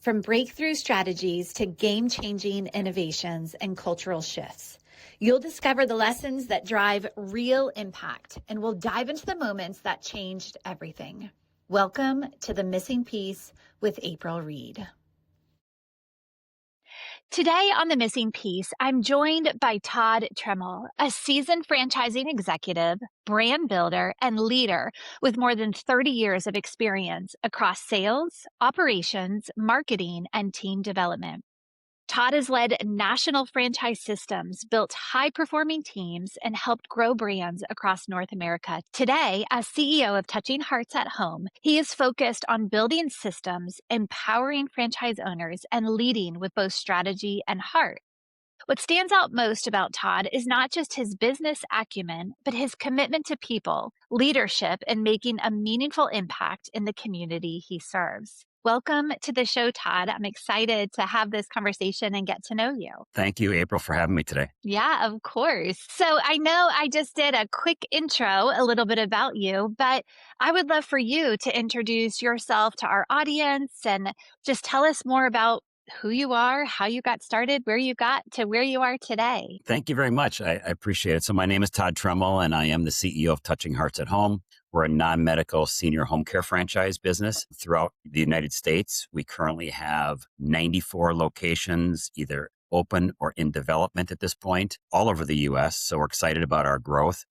from breakthrough strategies to game-changing innovations and cultural shifts. You'll discover the lessons that drive real impact, and we'll dive into the moments that changed everything. Welcome to The Missing Piece with April Reed. Today on The Missing Piece, I'm joined by Todd Treml, a seasoned franchising executive, brand builder, and leader with more than 30 years of experience across sales, operations, marketing, and team development. Todd has led national franchise systems, built high-performing teams, and helped grow brands across North America. Today, as CEO of Touching Hearts at Home, he is focused on building systems, empowering franchise owners, and leading with both strategy and heart. What stands out most about Todd is not just his business acumen, but his commitment to people, leadership, and making a meaningful impact in the community he serves. Welcome to the show, Todd. I'm excited to have this conversation and get to know you. Thank you, April, for having me today. Yeah, of course. So I know I just did a quick intro, a little bit about you, but I would love for you to introduce yourself to our audience and just tell us more about who you are, how you got started, where you got to where you are today. Thank you very much. I appreciate it. So my name is Todd Treml, and I am the CEO of Touching Hearts at Home. We're a non-medical senior home care franchise business throughout the United States. We currently have 94 locations, either open or in development at this point, all over the U.S. So we're excited about our growth.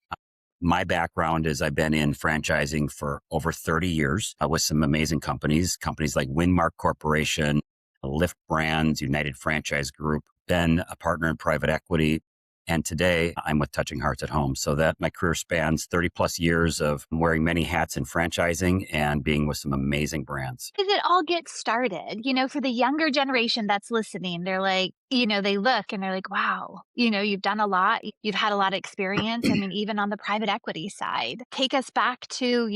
My background is I've been in franchising for over 30 years with some amazing companies like Winmark Corporation, Lyft Brands, United Franchise Group, been a partner in private equity. And today I'm with Touching Hearts at Home. So that my career spans 30 plus years of wearing many hats in franchising and being with some amazing brands. How did it all get started? For the younger generation that's listening, they're like, they look and they're like, wow, you've done a lot. You've had a lot of experience. I mean, even on the private equity side, take us back to,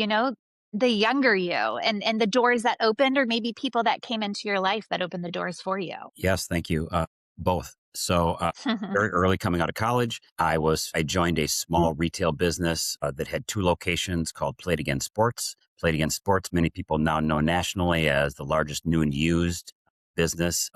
the younger you and the doors that opened, or maybe people that came into your life that opened the doors for you. Yes, thank you. Both. So very early coming out of college, I joined a small retail business that had two locations called Play It Again Sports. Play It Again Sports, many people now know nationally as the largest new and used business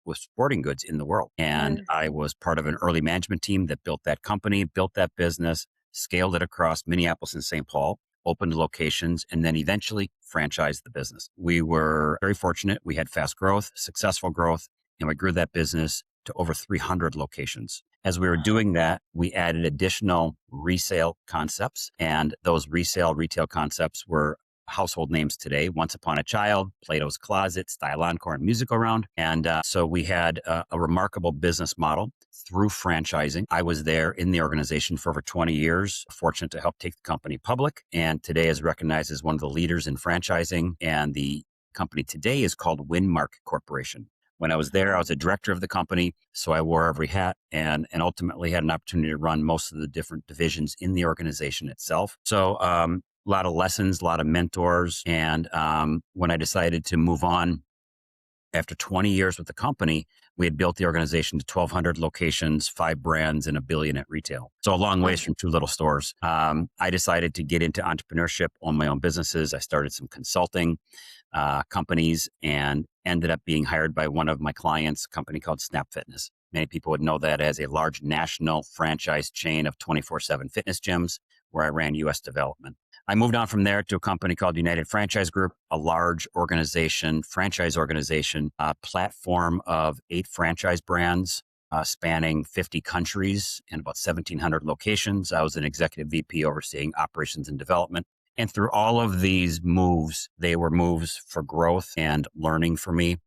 with sporting goods in the world. And I was part of an early management team that built that company, built that business, scaled it across Minneapolis and St. Paul, opened locations, and then eventually franchised the business. We were very fortunate. We had fast growth, successful growth, and we grew that business to over 300 locations. As we were doing that, we added additional resale concepts, and those retail concepts were household names today: Once Upon a Child, Plato's Closet, Style Encore, and Music Around. And so we had a remarkable business model through franchising. I was there in the organization for over 20 years, fortunate to help take the company public, and today is recognized as one of the leaders in franchising. And the company today is called Winmark Corporation. When I was there, I was a director of the company, so I wore every hat and ultimately had an opportunity to run most of the different divisions in the organization itself. So a lot of lessons, a lot of mentors. And when I decided to move on, after 20 years with the company, we had built the organization to 1,200 locations, 5 brands, and $1 billion at retail. So a long ways from 2 little stores. I decided to get into entrepreneurship, own my own businesses. I started some consulting companies and ended up being hired by one of my clients, a company called Snap Fitness. Many people would know that as a large national franchise chain of 24/7 fitness gyms where I ran U.S. development. I moved on from there to a company called United Franchise Group, a large organization, franchise organization, a platform of 8 franchise brands spanning 50 countries and about 1,700 locations. I was an executive VP overseeing operations and development. And through all of these moves, they were moves for growth and learning for me.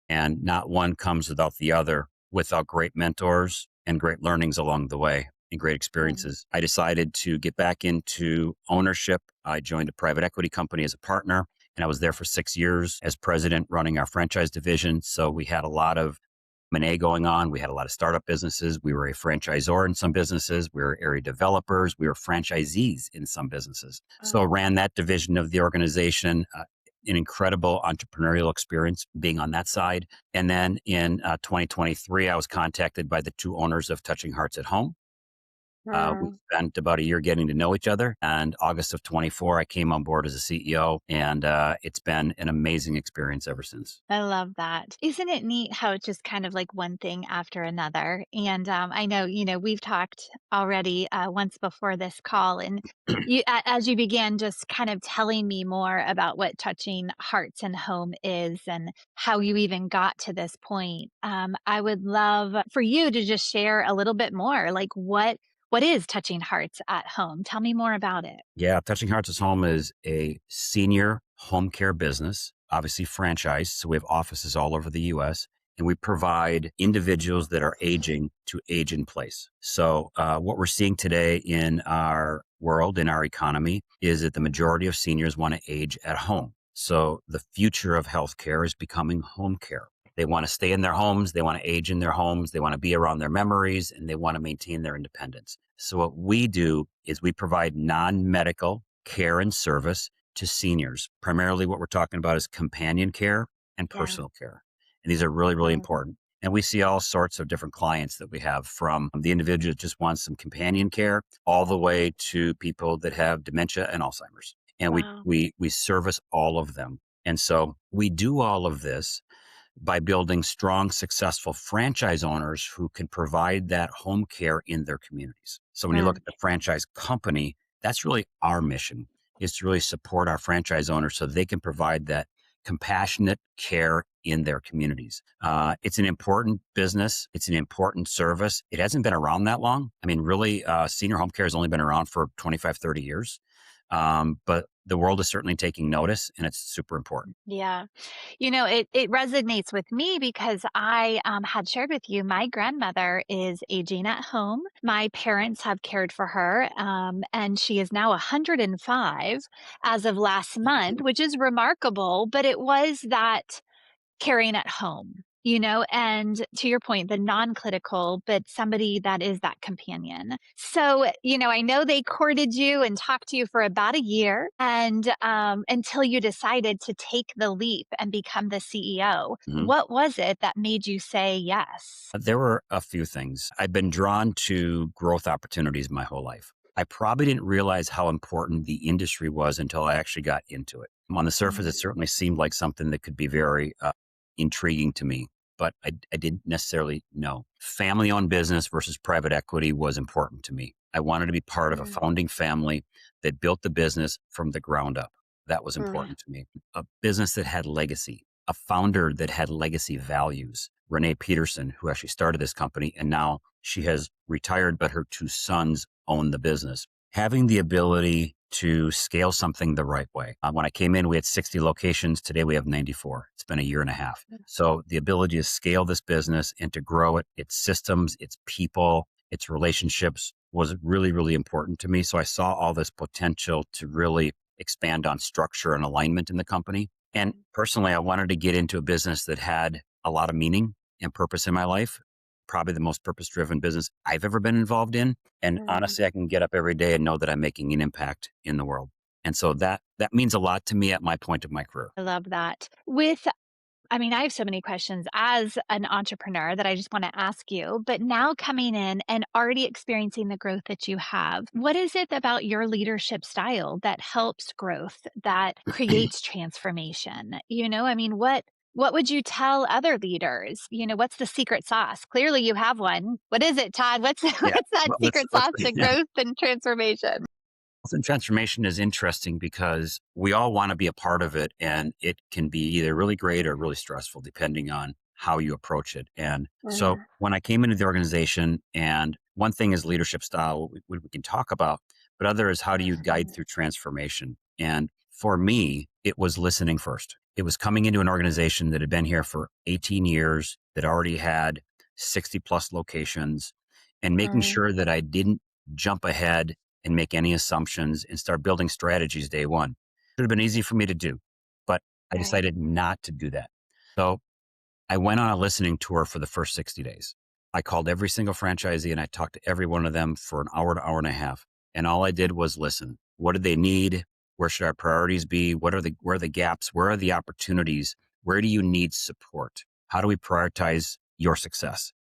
And not one comes without the other, without great mentors and great learnings along the way and great experiences. I decided to get back into ownership. I joined a private equity company as a partner, and I was there for 6 years as president running our franchise division. So we had a lot of M&A going on. We had a lot of startup businesses. We were a franchisor in some businesses. We were area developers. We were franchisees in some businesses. So ran that division of the organization, an incredible entrepreneurial experience being on that side. And then in 2023, I was contacted by the 2 owners of Touching Hearts at Home We spent about a year getting to know each other. And August of 24, I came on board as a CEO, and it's been an amazing experience ever since. I love that. Isn't it neat how it's just kind of like one thing after another? And I know, we've talked already once before this call, and as you began just kind of telling me more about what touching hearts and home is and how you even got to this point, I would love for you to just share a little bit more. Like, what is touching hearts at home? Tell me more about it. Yeah, Touching Hearts at Home is a senior home care business, obviously franchised. So we have offices all over the US, and we provide individuals that are aging to age in place. So what we're seeing today in our world, in our economy, is that the majority of seniors want to age at home. So the future of healthcare is becoming home care. They want to stay in their homes. They want to age in their homes. They want to be around their memories, and they want to maintain their independence. So what we do is we provide non-medical care and service to seniors. Primarily what we're talking about is companion care and Yeah. personal care. And these are really, really important. And we see all sorts of different clients that we have, from the individual that just wants some companion care all the way to people that have dementia and Alzheimer's. And Wow. we service all of them. And so we do all of this by building strong, successful franchise owners who can provide that home care in their communities. So when you look Mm. at the franchise company, that's really our mission, is to really support our franchise owners so they can provide that compassionate care in their communities. It's an important business. It's an important service. It hasn't been around that long. I mean, really, senior home care has only been around for 25, 30 years. But the world is certainly taking notice, and it's super important. Yeah. It resonates with me because I had shared with you my grandmother is aging at home. My parents have cared for her, and she is now 105 as of last month, which is remarkable. But it was that caring at home, and to your point, the non-clinical, but somebody that is that companion. So, I know they courted you and talked to you for about a year and until you decided to take the leap and become the CEO. Mhm. What was it that made you say yes? There were a few things. I've been drawn to growth opportunities my whole life. I probably didn't realize how important the industry was until I actually got into it. On the surface, it Mm, certainly seemed like something that could be very intriguing to me, but I didn't necessarily know. Family owned business versus private equity was important to me. I wanted to be part of a mm, founding family that built the business from the ground up. That was mm, important to me. A business that had legacy, a founder that had legacy values. Renee Peterson, who actually started this company, and now she has retired, but her two sons own the business. Having the ability to scale something the right way. When I came in, we had 60 locations. Today we have 94. It's been a year and a half. So the ability to scale this business and to grow it, its systems, its people, its relationships was really, really important to me. So I saw all this potential to really expand on structure and alignment in the company. And personally, I wanted to get into a business that had a lot of meaning and purpose in my life. Probably the most purpose driven business I've ever been involved in. And mm. honestly, I can get up every day and know that I'm making an impact in the world. And so that means a lot to me at my point of my career. I love that. I have so many questions as an entrepreneur that I just want to ask you, but now coming in and already experiencing the growth that you have, what is it about your leadership style that helps growth, that creates transformation? What would you tell other leaders? What's the secret sauce? Clearly you have one. What is it, Todd? What's Yeah. what's that Well, secret let's sauce to growth and transformation? and transformation is interesting because we all want to be a part of it, and it can be either really great or really stressful depending on how you approach it. And so Mm, when I came into the organization, and one thing is leadership style, we can talk about, but other is how do you guide mhm, through transformation? And for me, it was listening first. It was coming into an organization that had been here for 18 years, that already had 60 plus locations, and making mm, sure that I didn't jump ahead and make any assumptions and start building strategies day one. Should have been easy for me to do, but I right. decided not to do that. So I went on a listening tour for the first 60 days. I called every single franchisee and I talked to every one of them for an hour to hour and a half. And all I did was listen. What do they need? Where should our priorities be? Where are the gaps? Where are the opportunities? Where do you need support? How do we prioritize your success?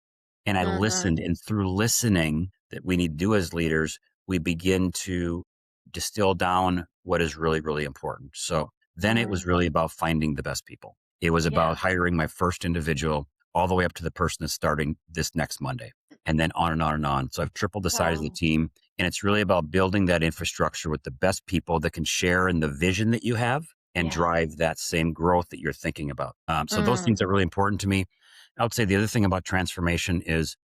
And I Mhm, listened, and through listening, that we need to do as leaders, we begin to distill down what is really, really important. So then it was really about finding the best people. It was about hiring my first individual all the way up to the person that's starting this next Monday, and then on and on and on. So I've tripled the size of the team, and it's really about building that infrastructure with the best people that can share in the vision that you have and drive that same growth that you're thinking about. So those things are really important to me. I would say the other thing about transformation is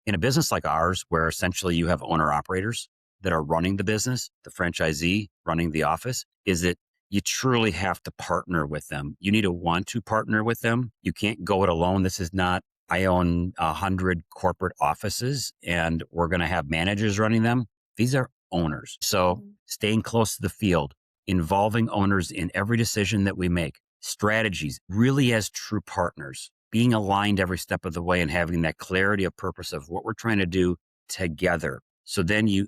in a business like ours, where essentially you have owner operators that are running the business, the franchisee running the office, is that you truly have to partner with them. You need to want to partner with them. You can't go it alone. This is not, I own 100 corporate offices and we're going to have managers running them. These are owners. So staying close to the field, involving owners in every decision that we make, strategies, really as true partners, being aligned every step of the way and having that clarity of purpose of what we're trying to do together. So then you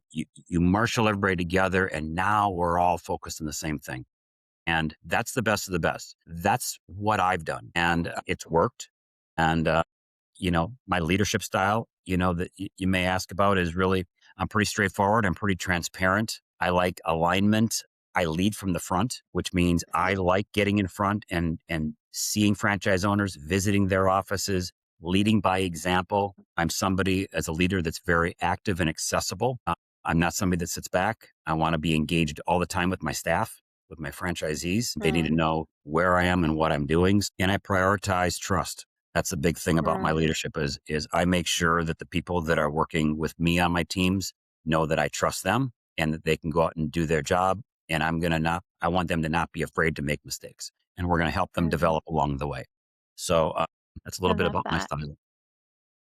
marshal everybody together, and now we're all focused on the same thing. And that's the best of the best. That's what I've done. And it's worked. And, my leadership style, that you may ask about is really, I'm pretty straightforward. I'm pretty transparent. I like alignment. I lead from the front, which means I like getting in front and seeing franchise owners, visiting their offices, leading by example. I'm somebody as a leader that's very active and accessible. I'm not somebody that sits back. I want to be engaged all the time with my staff, with my franchisees. They need to know where I am and what I'm doing. And I prioritize trust. That's the big thing about my leadership is I make sure that the people that are working with me on my teams know that I trust them and that they can go out and do their job. And I want them to not be afraid to make mistakes. And we're going to help them develop along the way. So that's a little bit about my style.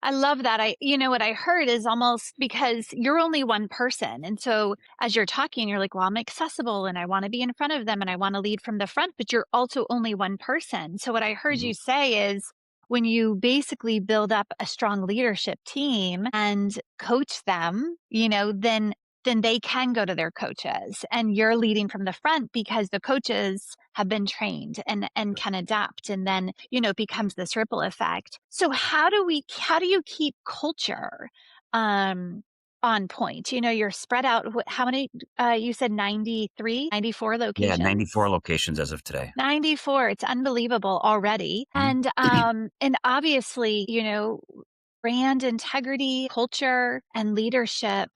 I love that. What I heard is almost because you're only one person. And so as you're talking, you're like, well, I'm accessible and I want to be in front of them and I want to lead from the front, but you're also only one person. So what I heard you say is when you basically build up a strong leadership team and coach them, then they can go to their coaches and you're leading from the front because the coaches have been trained and can adapt. And then, it becomes this ripple effect. So how do you keep culture, on point? You're spread out. How many, you said 94 locations? Yeah, 94 locations as of today. 94. It's unbelievable already. And obviously, brand integrity, culture, and leadership,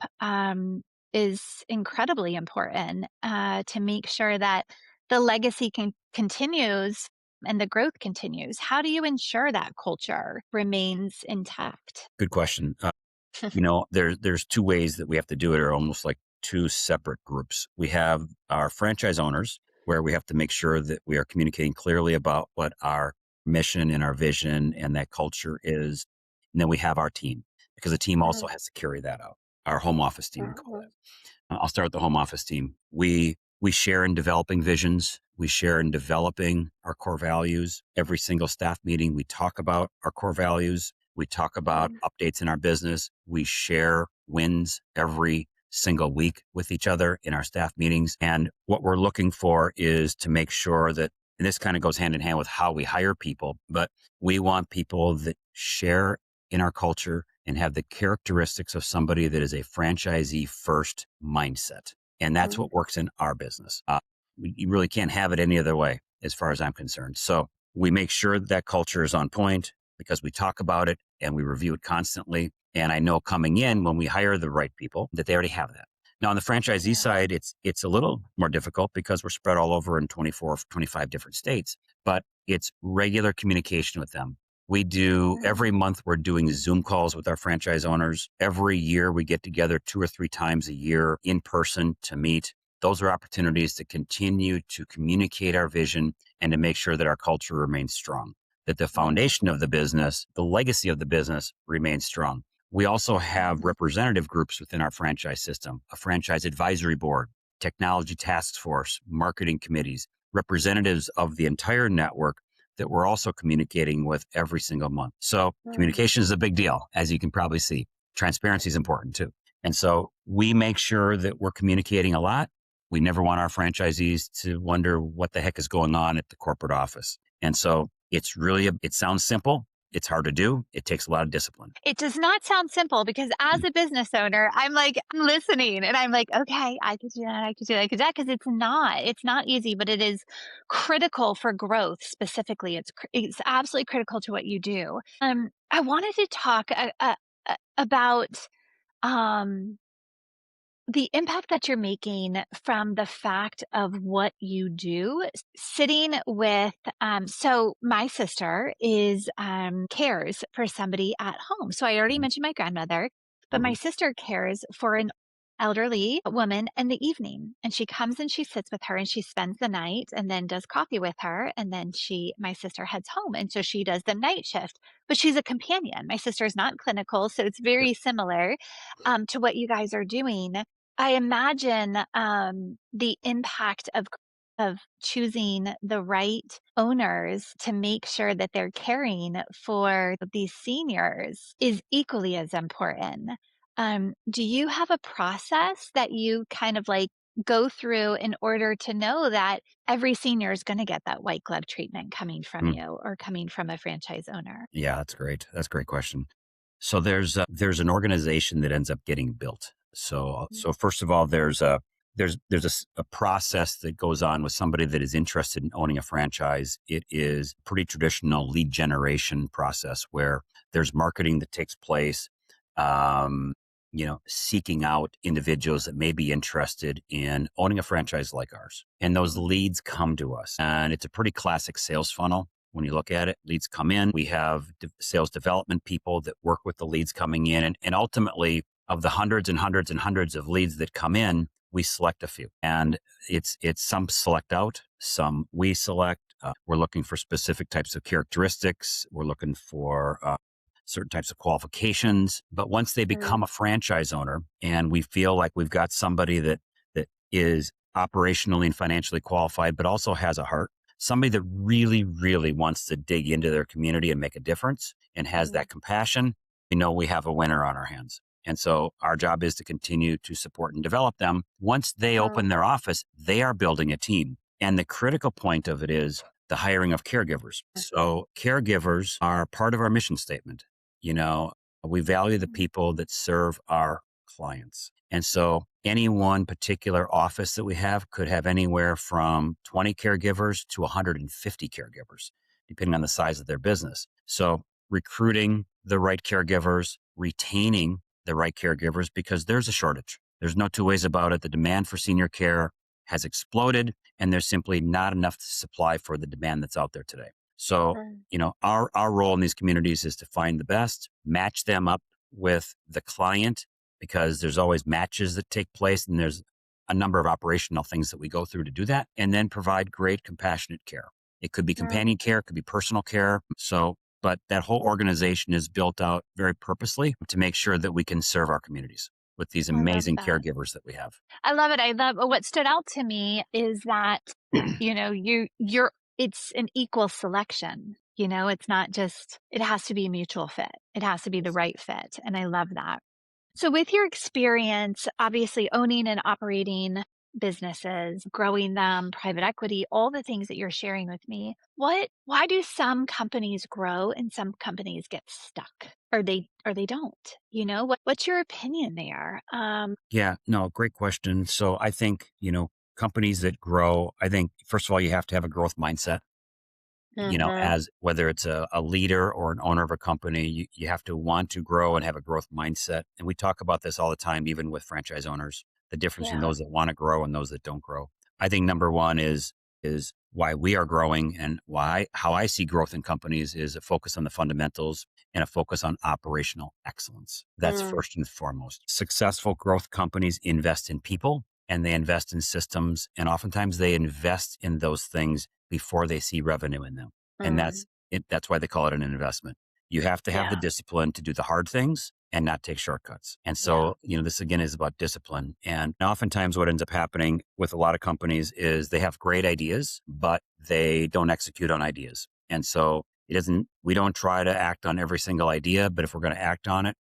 is incredibly important to make sure that the legacy continues and the growth continues. How do you ensure that culture remains intact? Good question. There's two ways that we have to do it, or almost like two separate groups. We have our franchise owners, where we have to make sure that we are communicating clearly about what our mission and our vision and that culture is. And then we have our team, because the team also has to carry that out. Our home office team, we call it. I'll start with the home office team. We share in developing visions. We share in developing our core values. Every single staff meeting, we talk about our core values. We talk about updates in our business. We share wins every single week with each other in our staff meetings. And what we're looking for is to make sure that, and this kind of goes hand in hand with how we hire people, but we want people that share in our culture and have the characteristics of somebody that is a franchisee first mindset. And that's what works in our business. You really can't have it any other way as far as I'm concerned. So we make sure that culture is on point because we talk about it and we review it constantly. And I know coming in when we hire the right people that they already have that. Now on the franchisee side, it's a little more difficult because we're spread all over in 24, 25 different states, but it's regular communication with them. We do every month, we're doing Zoom calls with our franchise owners. Every year we get together 2 or 3 times a year in person to meet. Those are opportunities to continue to communicate our vision and to make sure that our culture remains strong, that the foundation of the business, the legacy of the business remains strong. We also have representative groups within our franchise system, a franchise advisory board, technology task force, marketing committees, representatives of the entire network that we're also communicating with every single month. So communication is a big deal, as you can probably see. Transparency is important too. And so we make sure that we're communicating a lot. We never want our franchisees to wonder what the heck is going on at the corporate office. And so it's really, it sounds simple, It's hard to do. It takes a lot of discipline. It does not sound simple because as a business owner, I'm like, I'm listening and I'm like, okay, I could do that. I could do that. I could do that. Cause it's not easy, but it is critical for growth specifically. It's absolutely critical to what you do. I wanted to talk about, um, the impact that you're making from the fact of what you do, sitting with, so my sister cares for somebody at home. So I already Mhm. mentioned my grandmother, but my Mhm. sister cares for an elderly woman in the evening. And she comes and she sits with her and she spends the night and then does coffee with her. And then my sister heads home. And so she does the night shift, but she's a companion. My sister is not clinical. So it's very similar to what you guys are doing. I imagine, the impact of choosing the right owners to make sure that they're caring for these seniors is equally as important. Do you have a process that you kind of like go through in order to know that every senior is going to get that white glove treatment coming from Mm. you or coming from a franchise owner? Yeah, that's great. That's a great question. So there's an organization that ends up getting built. So first of all, there's a process that goes on with somebody that is interested in owning a franchise. It is pretty traditional lead generation process where there's marketing that takes place. Um, seeking out individuals that may be interested in owning a franchise like ours. And those leads come to us. And it's a pretty classic sales funnel. When you look at it, leads come in. We have sales development people that work with the leads coming in. And ultimately, of the hundreds and hundreds and hundreds of leads that come in, we select a few. And it's some select out, some we select. We're looking for specific types of characteristics. We're looking for certain types of qualifications. But once they become a franchise owner and we feel like we've got somebody that is operationally and financially qualified, but also has a heart, somebody that really, really wants to dig into their community and make a difference and has that compassion, we know we have a winner on our hands. And so our job is to continue to support and develop them. Once they open their office, they are building a team. And the critical point of it is the hiring of caregivers. So caregivers are part of our mission statement. We value the people that serve our clients. And so any one particular office that we have could have anywhere from 20 caregivers to 150 caregivers, depending on the size of their business. So recruiting the right caregivers, retaining the right caregivers, because there's a shortage. There's no two ways about it. The demand for senior care has exploded, and there's simply not enough supply for the demand that's out there today. So, our role in these communities is to find the best, match them up with the client, because there's always matches that take place and there's a number of operational things that we go through to do that, and then provide great compassionate care. It could be companion care, it could be personal care. But that whole organization is built out very purposely to make sure that we can serve our communities with these I love amazing that. caregivers that we have. I love it. I love what stood out to me is that, it's an equal selection. It's not just, it has to be a mutual fit. It has to be the right fit. And I love that. So with your experience, obviously owning and operating businesses, growing them, private equity, all the things that you're sharing with me, why do some companies grow and some companies get stuck? Or they don't? What's your opinion there? Yeah, no, great question. So I think, companies that grow, I think, first of all, you have to have a growth mindset. As whether it's a leader or an owner of a company, you have to want to grow and have a growth mindset. And we talk about this all the time, even with franchise owners, the difference between those that want to grow and those that don't grow. I think number one is why we are growing, and how I see growth in companies is a focus on the fundamentals and a focus on operational excellence. That's first and foremost. Successful growth companies invest in people and they invest in systems, and oftentimes they invest in those things before they see revenue in them. And that's it. That's why they call it an investment. You have to have the discipline to do the hard things and not take shortcuts. And so, this again is about discipline. And oftentimes what ends up happening with a lot of companies is they have great ideas, but they don't execute on ideas. And so we don't try to act on every single idea, but if we're going to act on it,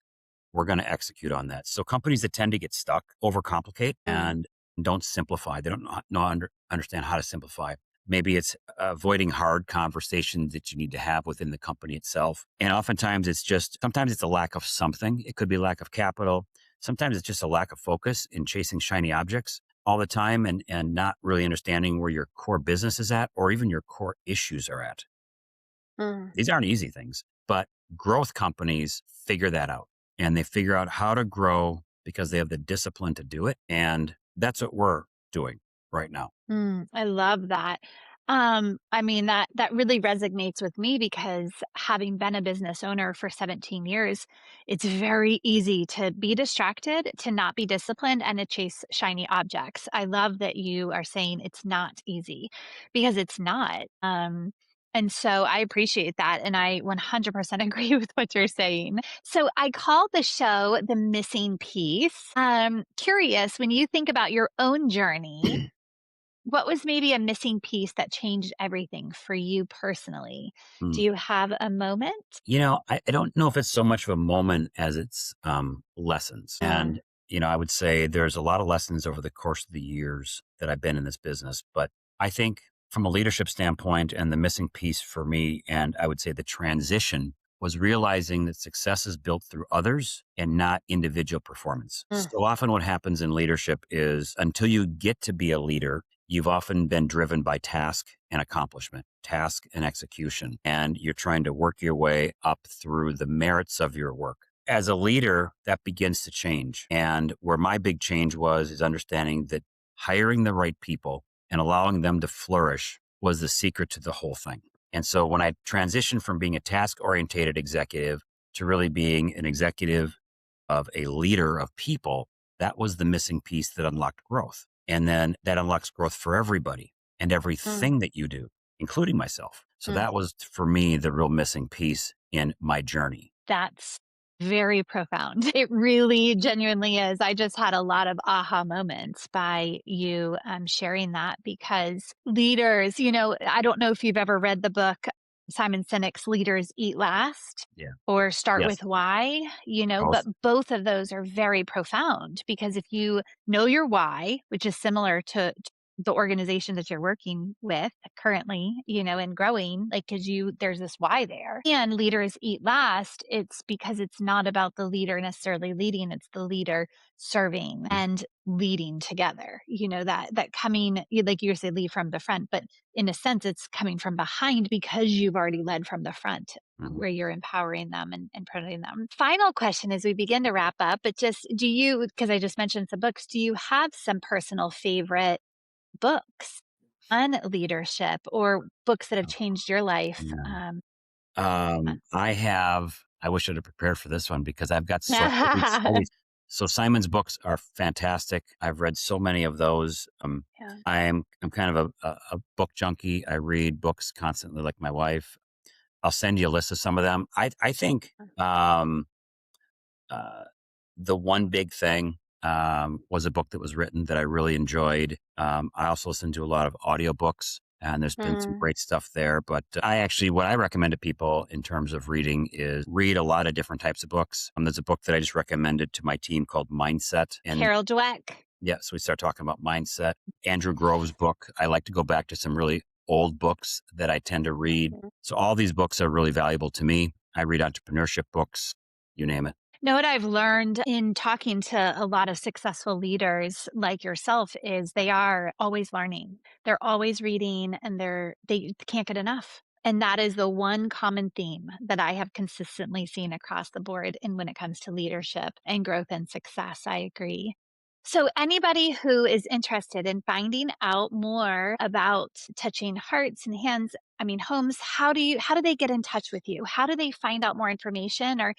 we're going to execute on that. So companies that tend to get stuck overcomplicate and don't simplify. They don't understand how to simplify. Maybe it's avoiding hard conversations that you need to have within the company itself. And oftentimes sometimes it's a lack of something. It could be lack of capital. Sometimes it's just a lack of focus in chasing shiny objects all the time and not really understanding where your core business is at or even your core issues are at. Mm. These aren't easy things, but growth companies figure that out and they figure out how to grow because they have the discipline to do it. And that's what we're doing right now. I love that. I mean, that really resonates with me because having been a business owner for 17 years, it's very easy to be distracted, to not be disciplined, and to chase shiny objects. I love that you are saying it's not easy because it's not. And so I appreciate that. And I 100% agree with what you're saying. So I call the show The Missing Piece. Curious, when you think about your own journey, what was maybe a missing piece that changed everything for you personally? Mm. Do you have a moment? I don't know if it's so much of a moment as it's lessons. Mm, And, I would say there's a lot of lessons over the course of the years that I've been in this business. But I think from a leadership standpoint and the missing piece for me, and I would say the transition was realizing that success is built through others and not individual performance. mm, So often what happens in leadership is until you get to be a leader, you've often been driven by task and accomplishment, task and execution, and you're trying to work your way up through the merits of your work. As a leader, that begins to change. And where my big change is understanding that hiring the right people and allowing them to flourish was the secret to the whole thing. And so when I transitioned from being a task oriented executive to really being an executive of a leader of people, that was the missing piece that unlocked growth. And then that unlocks growth for everybody and mm, everything that you do, including myself. So mm. that was for me the real missing piece in my journey. That's very profound. It really genuinely is. I just had a lot of aha moments by you sharing that because leaders, I don't know if you've ever read the book Simon Sinek's Leaders Eat Last Yeah. or Start Yes. with Why, but Both. both of those are very profound because if you know your why, which is similar to the organization that you're working with currently, and growing, like, cause there's this why there. And leaders eat last. It's because it's not about the leader necessarily leading. It's the leader serving and leading together, that coming, like you say, lead from the front, but in a sense, it's coming from behind because you've already led from the front Mhm. where you're empowering them and promoting them. Final question as we begin to wrap up, but just because I just mentioned some books, do you have some personal favorite books on leadership or books that have changed your life? Yeah. Uh, I wish I'd have prepared for this one because I've got so Simon's books are fantastic. I've read so many of those. yeah. I'm kind of a book junkie. I read books constantly like my wife. I'll send you a list of some of them. I think, uh, the one big thing, was a book that was written that I really enjoyed. I also listen to a lot of audiobooks and there's been some Mm, great stuff there. But what I recommend to people in terms of reading is read a lot of different types of books. There's a book that I just recommended to my team called Mindset. And Carol Dweck. yes, we start talking about mindset. Andrew Grove's book. I like to go back to some really old books that I tend to read. Mhm. So all these books are really valuable to me. I read entrepreneurship books, you name it. Know what I've learned in talking to a lot of successful leaders like yourself is they are always learning. They're always reading and they can't get enough. And that is the one common theme that I have consistently seen across the board. And when it comes to leadership and growth and success, I agree. So anybody who is interested in finding out more about touching hearts and hands, I mean homes, how do they get in touch with you? How do they find out more information or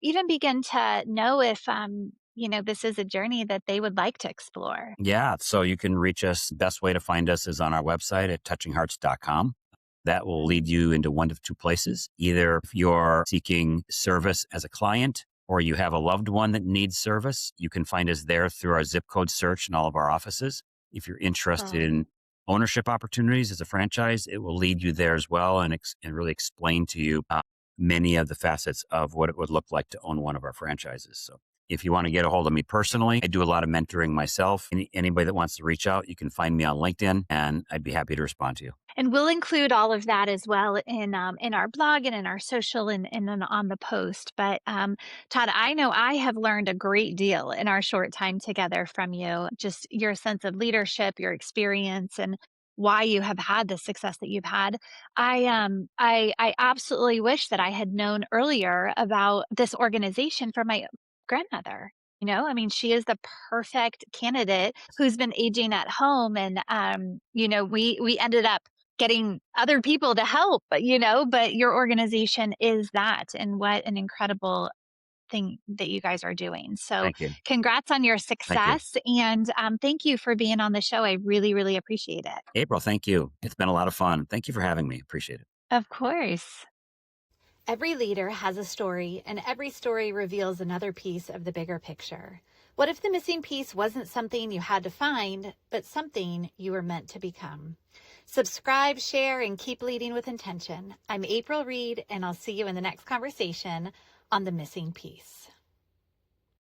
even begin to know if, this is a journey that they would like to explore? Yeah. So you can reach us. Best way to find us is on our website at touchinghearts.com. That will Mm, lead you into one of two places. Either if you're seeking service as a client or you have a loved one that needs service, you can find us there through our zip code search in all of our offices. If you're interested mm. in ownership opportunities as a franchise, it will lead you there as well and really explain to you many of the facets of what it would look like to own one of our franchises. So If you want to get a hold of me personally, I do a lot of mentoring myself. Anybody that wants to reach out, you can find me on LinkedIn, and I'd be happy to respond to you. And we'll include all of that as well in our blog and in our social and then on the post. But Todd, I know I have learned a great deal in our short time together from you. Just your sense of leadership, your experience, and why you have had the success that you've had. I absolutely wish that I had known earlier about this organization for my grandmother. I mean, she is the perfect candidate who's been aging at home, and we ended up getting other people to help, but your organization is that. And what an incredible thing that you guys are doing. So Thank you. congrats on your Thank you. success. And thank you for being on the show. I really, really appreciate it. April, thank you. It's been a lot of fun. Thank you for having me. Appreciate it. Of course. Every leader has a story, and every story reveals another piece of the bigger picture. What if the missing piece wasn't something you had to find, but something you were meant to become? Subscribe, share, and keep leading with intention. I'm April Reed, and I'll see you in the next conversation on The Missing Piece.